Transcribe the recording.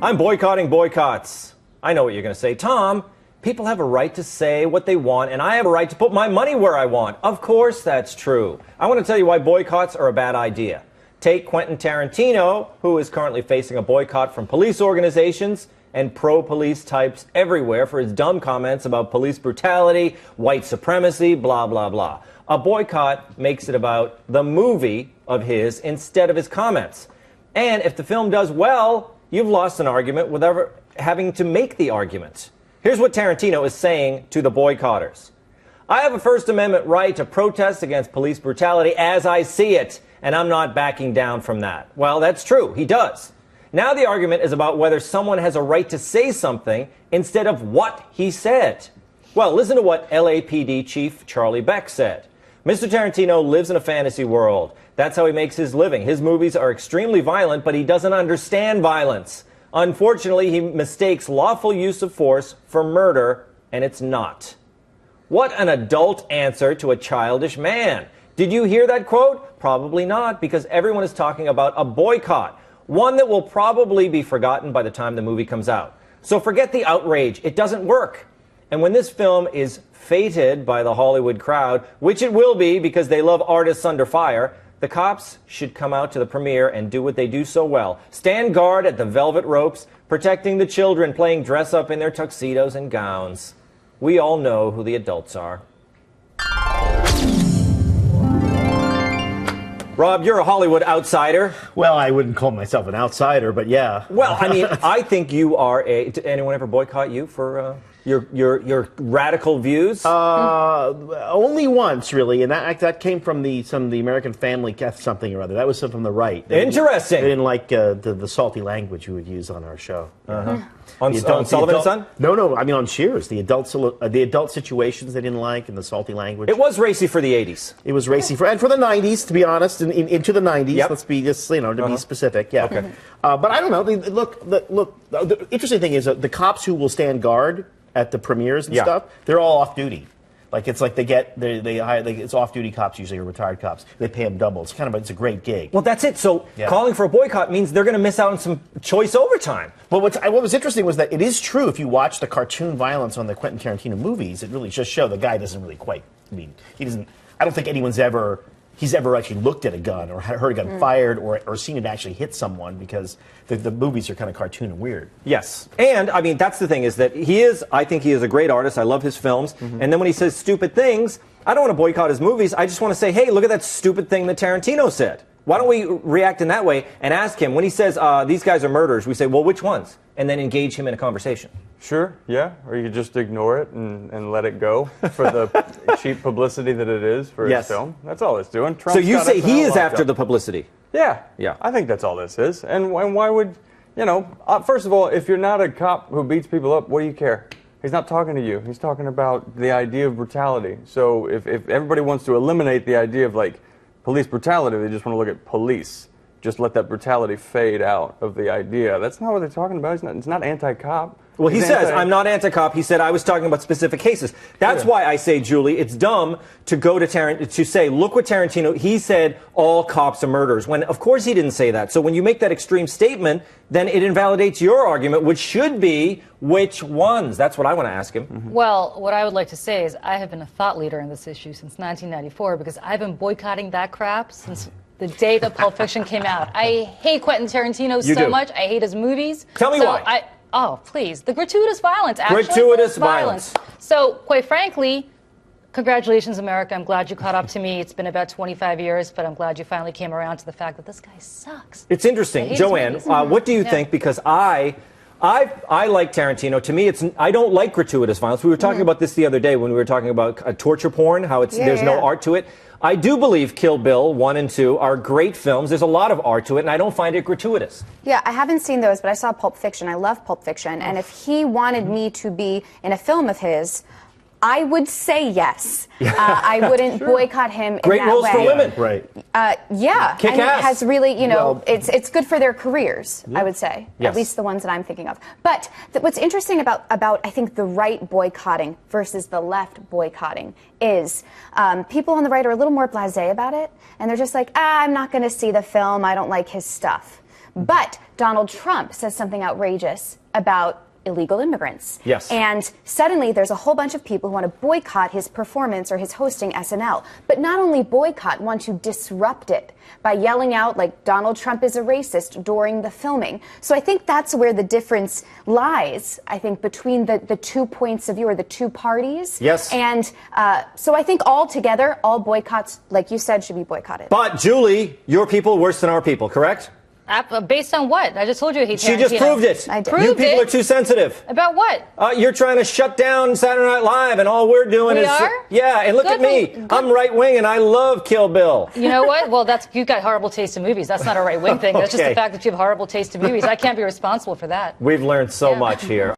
I'm boycotting boycotts. I know what you're going to say. Tom, people have a right to say what they want, and I have a right to put my money where I want. Of course that's true. I want to tell you why boycotts are a bad idea. Take Quentin Tarantino, who is currently facing a boycott from police organizations and pro-police types everywhere for his dumb comments about police brutality, white supremacy, blah, blah, blah. A boycott makes it about the movie of his instead of his comments. And if the film does well, you've lost an argument without having to make the argument. Here's what Tarantino is saying to the boycotters. I have a First Amendment right to protest against police brutality as I see it, and I'm not backing down from that. Well, that's true. He does. Now the argument is about whether someone has a right to say something instead of what he said. Well, listen to what LAPD Chief Charlie Beck said. Mr. Tarantino lives in a fantasy world. That's how he makes his living. His movies are extremely violent, but he doesn't understand violence. Unfortunately, he mistakes lawful use of force for murder, and it's not. What an adult answer to a childish man. Did you hear that quote? Probably not, because everyone is talking about a boycott, one that will probably be forgotten by the time the movie comes out. So forget the outrage. It doesn't work. And when this film is feted by the Hollywood crowd, which it will be because they love artists under fire, the cops should come out to the premiere and do what they do so well. Stand guard at the velvet ropes, protecting the children playing dress up in their tuxedos and gowns. We all know who the adults are. Rob, you're a Hollywood outsider. Well, I wouldn't call myself an outsider, but yeah. Well, I mean, I think you are a... Did anyone ever boycott you for your radical views? Only once, really, and that came from some of the American Family something or other. That was from the right. Interesting. They didn't like the salty language we would use on our show. Uh-huh. On Sullivan and Son? No, I mean on Cheers. The adult situations they didn't like and the salty language. It was racy for the 80s. It was racy for the 90s, to be honest, and into the 90s. Yep. Let's be just, to be specific. Yeah. Okay. But I don't know. Look. The interesting thing is the cops who will stand guard at the premieres and stuff, they're all off duty. Like it's like they hire it's off duty cops usually or retired cops. They pay them double. It's a great gig. Well, that's it. So calling for a boycott means they're going to miss out on some choice overtime. Well, what was interesting was that it is true if you watch the cartoon violence on the Quentin Tarantino movies, it really just shows the guy doesn't really quite. I mean, he doesn't. I don't think he's ever actually looked at a gun or heard a gun fired or seen it actually hit someone because the movies are kind of cartoon and weird. Yes. And, I mean, that's the thing is that I think he is a great artist. I love his films. And then when he says stupid things, I don't want to boycott his movies. I just want to say, hey, look at that stupid thing that Tarantino said. Why don't we react in that way and ask him, when he says these guys are murderers, we say, well, which ones? And then engage him in a conversation. Sure, yeah. Or you could just ignore it and let it go for the cheap publicity that it is for his film. That's all it's doing. So you say he is after the publicity? Yeah. Yeah. I think that's all this is. And why would, first of all, if you're not a cop who beats people up, what do you care? He's not talking to you. He's talking about the idea of brutality. So if everybody wants to eliminate the idea of, police brutality, they just want to look at police. Just let that brutality fade out of the idea. That's not what they're talking about. It's not anti-cop. Well, he says, I'm not anti-cop. He said, I was talking about specific cases. That's why I say, Julie, it's dumb to go to say, look what Tarantino, he said all cops are murderers, when of course he didn't say that. So when you make that extreme statement, then it invalidates your argument, which should be which ones? That's what I want to ask him. Well, what I would like to say is I have been a thought leader in this issue since 1994 because I've been boycotting that crap since the day that Pulp Fiction came out. I hate Quentin Tarantino so much. I hate his movies. Tell me why. Oh, please. The gratuitous violence, actually. Gratuitous violence. So, quite frankly, congratulations, America. I'm glad you caught up to me. It's been about 25 years, but I'm glad you finally came around to the fact that this guy sucks. It's interesting. Joanne, what do you think? Because I like Tarantino. To me, I don't like gratuitous violence. We were talking about this the other day when we were talking about torture porn, how there's no art to it. I do believe Kill Bill 1 and 2 are great films. There's a lot of art to it, and I don't find it gratuitous. Yeah, I haven't seen those, but I saw Pulp Fiction. I love Pulp Fiction. And if he wanted me to be in a film of his, I would say yes. I wouldn't boycott him in that way. Great roles for women. Right. Yeah. Kick and ass. It has really, it's good for their careers, I would say. Yes. At least the ones that I'm thinking of. But what's interesting about, I think, the right boycotting versus the left boycotting is people on the right are a little more blasé about it. And they're just like, I'm not going to see the film. I don't like his stuff. But Donald Trump says something outrageous about illegal immigrants. Yes. And suddenly there's a whole bunch of people who want to boycott his performance or his hosting SNL. But not only boycott, want to disrupt it by yelling out like Donald Trump is a racist during the filming. So I think that's where the difference lies, I think, between the 2 points of view or the two parties. Yes. And so I think all together, all boycotts, like you said, should be boycotted. But Julie, your people worse than our people, correct? Based on what? I just told you he She just proved it. I did. You Proved people it? are too sensitive. About what? You're trying to shut down Saturday Night Live, and all we're doing We is are? yeah. And look Good at me, for- good. I'm right wing, and I love Kill Bill. You know what? Well, you've got horrible taste in movies. That's not a right wing thing. That's just Okay. the fact that you have horrible taste in movies. I can't be responsible for that. We've learned so Yeah. much here.